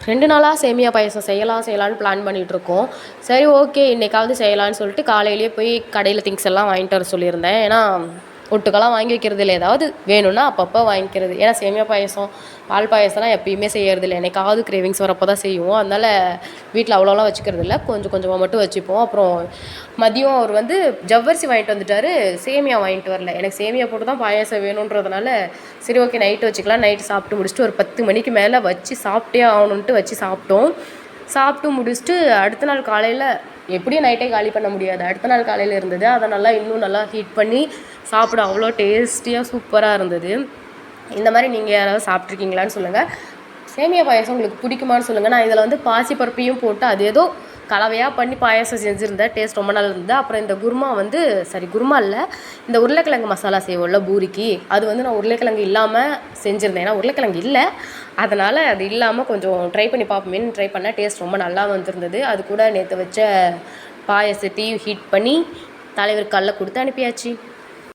2 நாளாக சேமியா பாயாசம் செய்யலான்னு பிளான் பண்ணிகிட்ருக்கோம். சரி ஓகே இன்றைக்காவது செய்யலான்னு சொல்லிட்டு காலையிலேயே போய் கடையில் திங்ஸ் எல்லாம் வாங்கிட்டு வர சொல்லியிருந்தேன். ஏன்னா ஒட்டுக்கெல்லாம் வாங்கி வைக்கிறது இல்லை, ஏதாவது வேணும்னா அப்பப்போ வாங்கிக்கிறது. ஏன்னா சேமியா பாயாசம் பால் பாயாசம்லாம் எப்பயுமே செய்கிறது இல்லை, என்னைக்காவது கிரேவிங்ஸ் வரப்போ தான் செய்வோம். அதனால் வீட்டில் அவ்வளோலாம் வச்சுக்கிறது இல்லை, கொஞ்சம் கொஞ்சமாக மட்டும் வச்சுப்போம். அப்புறம் மதியம் அவர் ஜவ்வரிசி வாங்கிட்டு வந்துட்டார், சேமியா வாங்கிட்டு வரல. எனக்கு சேமியா போட்டு தான் பாயாசம் வேணுன்றதுனால சரி ஓகே நைட்டு வச்சுக்கலாம். நைட்டு சாப்பிட்டு முடிச்சுட்டு ஒரு 10 மணிக்கு மேலே வச்சு சாப்பிட்டே ஆகணுன்ட்டு வச்சு சாப்பிட்டோம். சாப்பிட்டு முடிச்சுட்டு அடுத்த நாள் காலையில் எப்படியும் நைட்டே காலி பண்ண முடியாது, அடுத்த நாள் காலையில் இருந்தது. அதை இன்னும் நல்லா ஹீட் பண்ணி சாப்பிட அவ்வளோ டேஸ்டியாக சூப்பராக இருந்தது. இந்த மாதிரி நீங்கள் யாராவது சாப்பிட்ருக்கீங்களான்னு சொல்லுங்கள். சேமியா பாயாசம் உங்களுக்கு பிடிக்குமான்னு சொல்லுங்கள். நான் இதில் பாசிப்பருப்பையும் போட்டு அது ஏதோ கலவையாக பண்ணி பாயாசம் செஞ்சுருந்தேன், டேஸ்ட் ரொம்ப நல்லா இருந்தது. அப்புறம் இந்த குருமா குருமா இல்லை, இந்த உருளைக்கிழங்கு மசாலா செய்வோம்ல பூரிக்கு, அது நான் உருளைக்கிழங்கு இல்லாமல் செஞ்சுருந்தேன். ஏன்னா உருளைக்கிழங்கு இல்லை, அதனால் அது இல்லாமல் கொஞ்சம் ட்ரை பண்ணி பார்ப்போமேன்னு ட்ரை பண்ணேன். டேஸ்ட் ரொம்ப நல்லா வந்துருந்தது. அது கூட நேற்று வச்ச பாயாசத்தையும் ஹீட் பண்ணி தலைவர் கல்ல கொடுத்து அனுப்பியாச்சு.